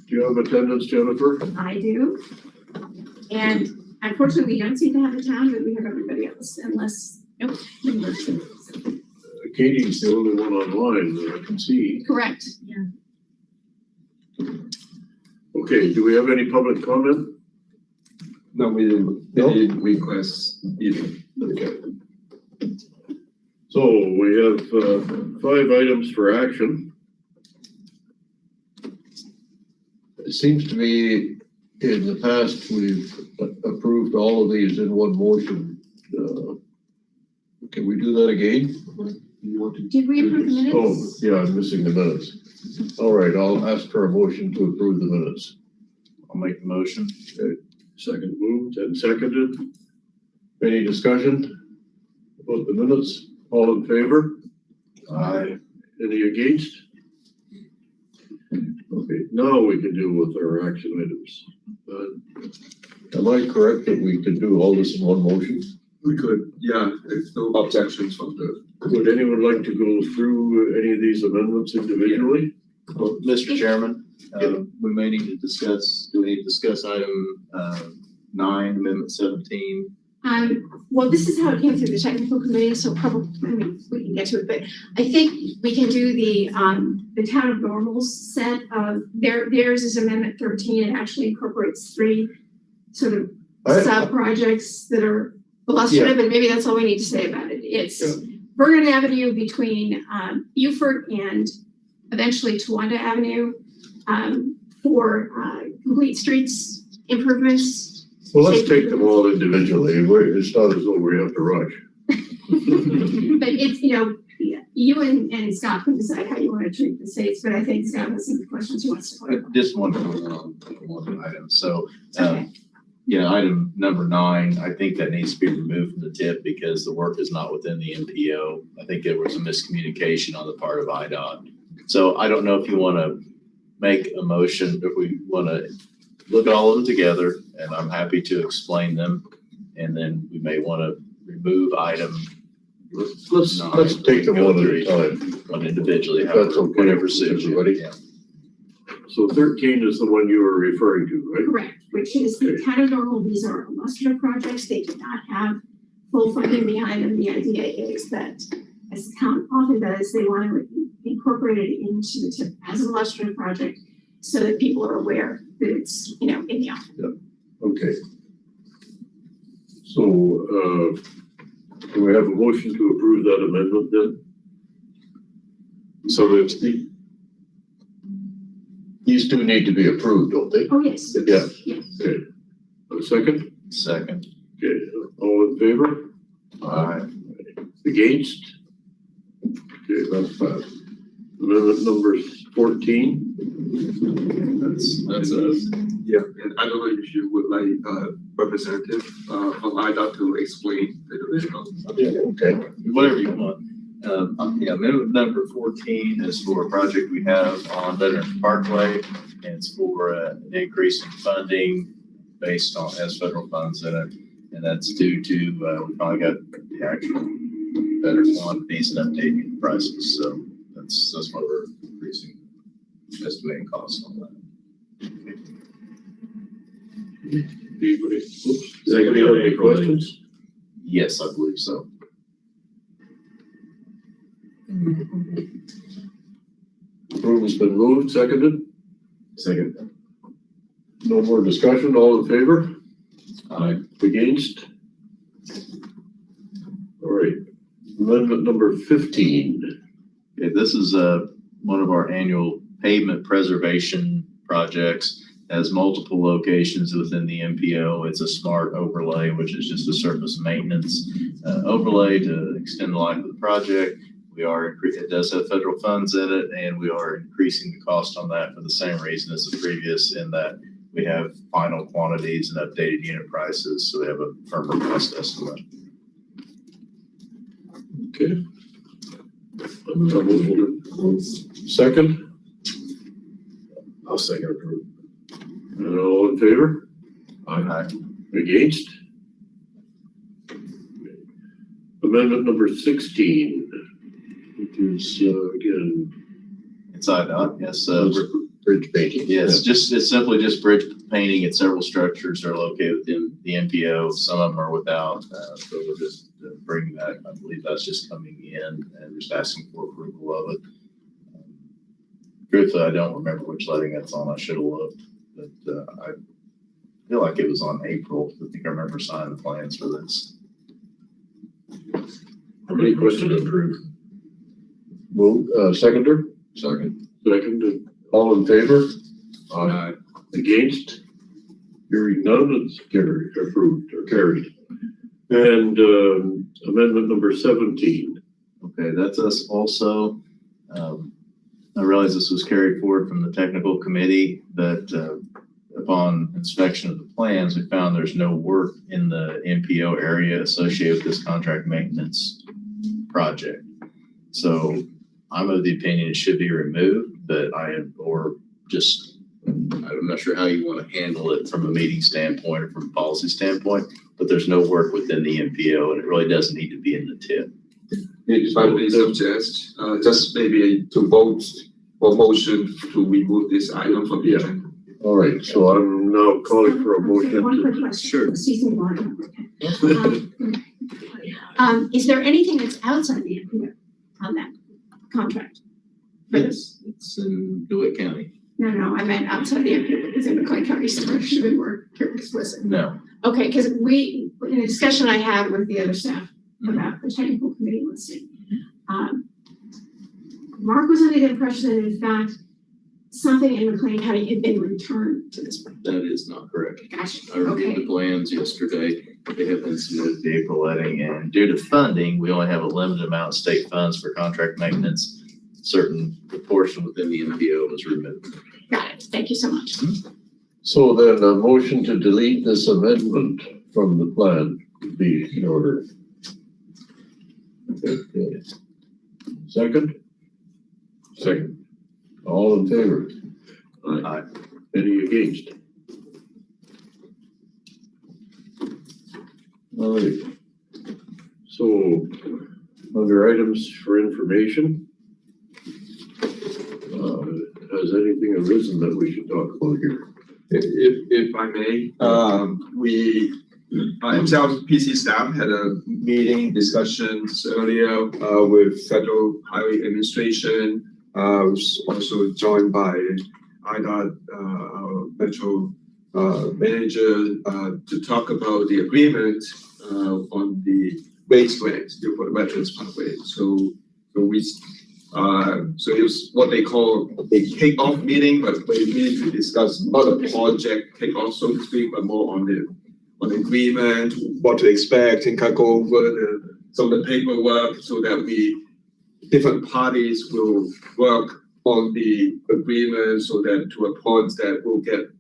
Do you have attendance, Jennifer? I do. And unfortunately, we don't seem to have a town, but we have everybody else, unless, nope. Katie's the only one online that I can see. Correct. Yeah. Okay, do we have any public comment? No, we didn't. No? They didn't request either. Okay. So we have 5 items for action. It seems to me in the past we've approved all of these in one motion. Can we do that again? You want to? Did we approve the minutes? Oh, yeah, I'm missing the minutes. All right, I'll ask for a motion to approve the minutes. I'll make the motion. Okay. Second moved and seconded. Any discussion about the minutes? All in favor? Aye. Any against? Okay, now we can deal with our action items. Am I correct that we can do all this in one motion? We could, yeah, if no objections from the. Would anyone like to go through any of these amendments individually? Well, Mr. Chairman, we may need to discuss, do we need to discuss item 9, amendment 17? Well, this is how it came through the technical committee, so probably, I mean, we can get to it, but I think we can do the town of Normal's set of, theirs is amendment 13. It actually incorporates 3 sort of sub-projects that are illustrative, and maybe that's all we need to say about it. It's Vernon Avenue between Beaufort and eventually Towanda Avenue for complete streets improvements. Well, let's take them all individually. It's not as though we have to rush. But it's, you and Scott can decide how you want to treat the states, but I think Scott has some questions he wants to put up. Just one item. So, Okay. Item number 9, I think that needs to be removed from the tip because the work is not within the MPO. I think there was a miscommunication on the part of IDOT. So I don't know if you want to make a motion, if we want to look at all of them together, and I'm happy to explain them. And then we may want to remove item. Let's take them one at a time. One individually, That's okay. whatever suits you. Everybody. Yeah. So 13 is the one you were referring to, right? Correct, which is the town of Normal. These are illustrative projects. They do not have full funding behind them. The idea is that, as the town often does, they want to incorporate it into the tip as an illustrative project so that people are aware that it's, in the office. Okay. So, do we have a motion to approve that amendment then? So these two need to be approved, don't they? Oh, yes. Yeah. Yes. Okay. A second? Second. Okay. All in favor? Aye. Against? Okay, that's passed. Amendment number 14. That's Yeah, and I don't know if you would like representative from IDOT to explain the division. Okay. whatever you want. Amendment number 14 is for a project we have on Veterans Parkway, and it's for an increase in funding based on, has federal funds in it, and that's due to, we finally got the actual better quantities and updating prices, so that's why we're increasing estimating costs on that. Does anybody have any questions? Yes, I believe so. Approval's been moved, seconded. Second. No more discussion, all in favor? Aye. Against? All right, amendment number 15. Okay, this is one of our annual pavement preservation projects. Has multiple locations within the MPO. It's a smart overlay, which is just a surface maintenance overlay to extend the life of the project. It does have federal funds in it, and we are increasing the cost on that for the same reason as the previous, in that we have final quantities and updated unit prices, so we have a firmer cost estimate. Okay. Second? I'll second approve. And all in favor? Aye. Against? Amendment number 16, which is, again, It's IDOT, yes, bridge painting. Yes, it's simply just bridge painting at several structures that are located within the MPO. Some of them are without, so we'll just bring that. I believe that's just coming in and just asking for approval of it. Truthfully, I don't remember which letting that's on. I should have looked, but I feel like it was on April. I think I remember signing the plans for this. Any questions? Approved. Move, seconder? Second. Seconded. All in favor? Aye. Against? Hearing none, it's carried, approved, or carried. And, amendment number 17. Okay, that's us also. I realize this was carried forward from the technical committee, but upon inspection of the plans, we found there's no work in the MPO area associated with this contract maintenance project. So I'm of the opinion it should be removed, but I'm not sure how you want to handle it from a meeting standpoint or from a policy standpoint, but there's no work within the MPO and it really doesn't need to be in the tip. If I may suggest, just maybe to vote or motion to remove this item from the Yeah. agenda. All right, so I'm now calling for a motion. One quick to- question. Sure. Season one. Is there anything that's outside the MPO on that contract? For this? It's in DeWitt County. No, I meant outside the MPO, because in McLean County, so I should have been more explicit. No. Okay, because in a discussion I had with the other staff about the technical committee listing, Mark was under the impression that in fact, something in McLean County had been returned to this point. That is not correct. Gotcha, I reviewed okay. the plans yesterday. They have been submitted to April letting, and due to funding, we only have a limited amount of state funds for contract maintenance. Certain proportion within the MPO was removed. Got it, thank you so much. So then a motion to delete this amendment from the plan would be in order. Okay. Second? Second. All in favor? Aye. Any against? All right. So, under items for information, has anything arisen that we should talk about here? If I may, MCRPC staff had a meeting discussions earlier with Federal Highway Administration. Was also joined by IDOT our Metro manager to talk about the agreement on the base grant for the Veterans Pathway. So it was what they call a kickoff meeting, but we need to discuss not a project kickoff, so to speak, but more on the agreement, what to expect, and kind of go over some of the paperwork so that different parties will work on the agreement so that to a point that we'll get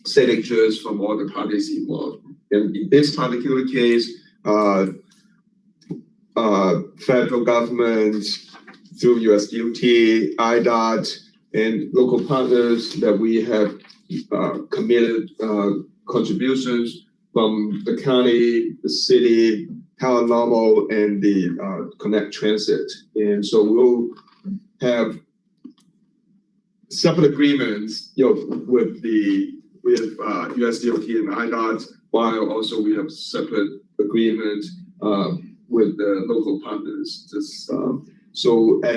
signatures from all the parties involved. And in this particular case, federal government through USDOT, IDOT, and local partners that we have committed contributions from the county, the city, Town Normal, and the Connect Transit. And so we'll have separate agreements, with USDOT and IDOT, while also we have separate agreement with the local partners. And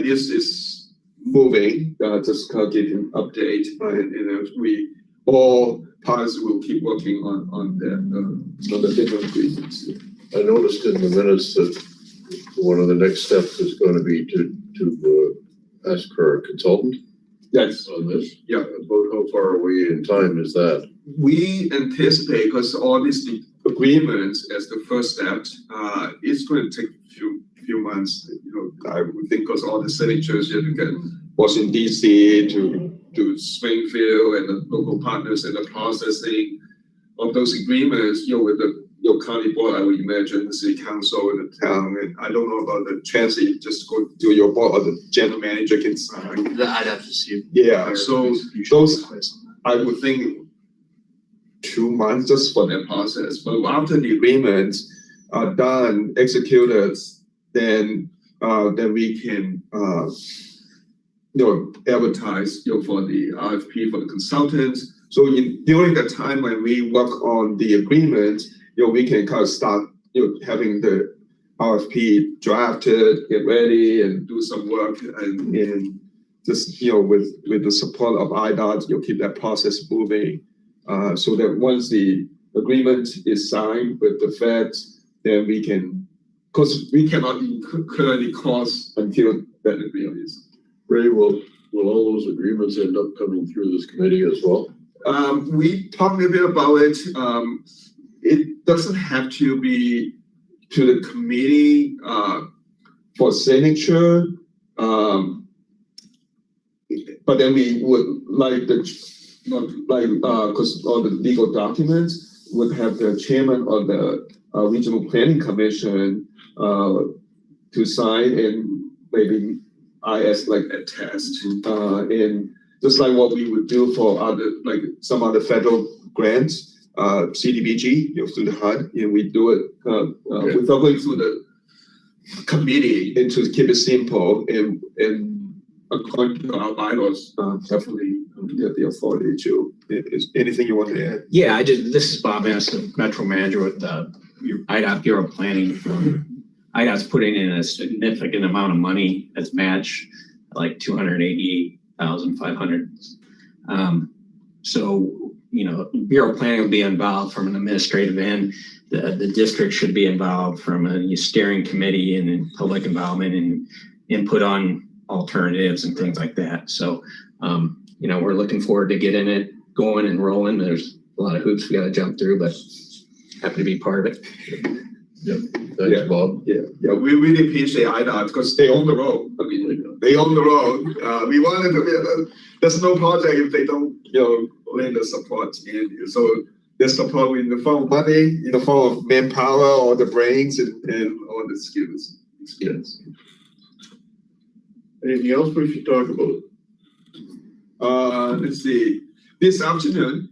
this is moving. Just kind of give you an update, and we all parties will keep working on the different agreements. I noticed in the minutes that one of the next steps is going to be to ask for a consultant Yes. on this. Yeah. About how far away in time is that? We anticipate, because all these agreements as the first step, it's going to take a few months. I would think, because all the signatures you have to get Washington DC to Springfield and the local partners and the processing of those agreements, with your county board, I would imagine the city council and the town. And I don't know about the transit, just go to your board or the general manager can sign. I'd have to see. Yeah, so those, I would think 2 months just for that process. But after the agreements are done, executed, then we can advertise, for the RFP for the consultants. So during the time when we work on the agreement, we can kind of start, having the RFP drafted, get ready and do some work and just, with the support of IDOT, keep that process moving. So that once the agreement is signed with the feds, then we can, because we cannot incur any costs until that agreement is. Ray, will all those agreements end up coming through this committee as well? We talked a bit about it. It doesn't have to be to the committee for signature. But then we would like because all the legal documents would have the chairman of the regional planning commission to sign, and maybe I as attest, and just like what we would do for other, some other federal grants, CDBG, through the HUD, we do it without going through the committee, and to keep it simple and according to our bylaws, definitely get the authority to. Is anything you want to add? Yeah, this is Bob S., the Metro Manager with IDOT Bureau of Planning. IDOT's putting in a significant amount of money as match, like $288,500. So, Bureau of Planning will be involved from an administrative end. The district should be involved from a steering committee and then public involvement and input on alternatives and things like that. So, we're looking forward to getting it going and rolling. There's a lot of hoops we got to jump through, but happy to be part of it. Yep. Thanks, Bob. Yeah, we really appreciate IDOT because they own the road. I mean, they own the road. We wanted to. There's no project if they don't, lend the support. And so there's support in the form of money, in the form of manpower, or the brains, and all the skills. Yes. Anything else we should talk about? Let's see. This afternoon,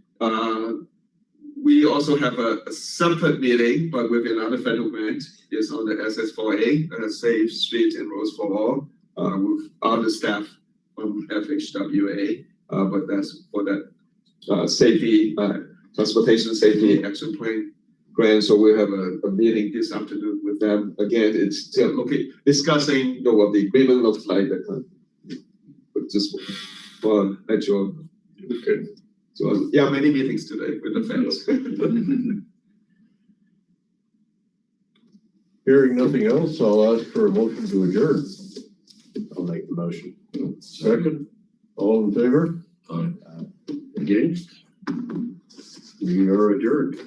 we also have a separate meeting, but with another federal grant. It's on the SS4A, Safe Street and Roads for All, with other staff from FHWA. But that's for that safety, transportation safety action plan grant. So we have a meeting this afternoon with them. Again, it's still discussing what the agreement looks like. But just for let you. Okay. So many meetings today with the feds. Hearing nothing else, I'll ask for a motion to adjourn. I'll make the motion. Second, all in favor? Aye. Against? We are adjourned.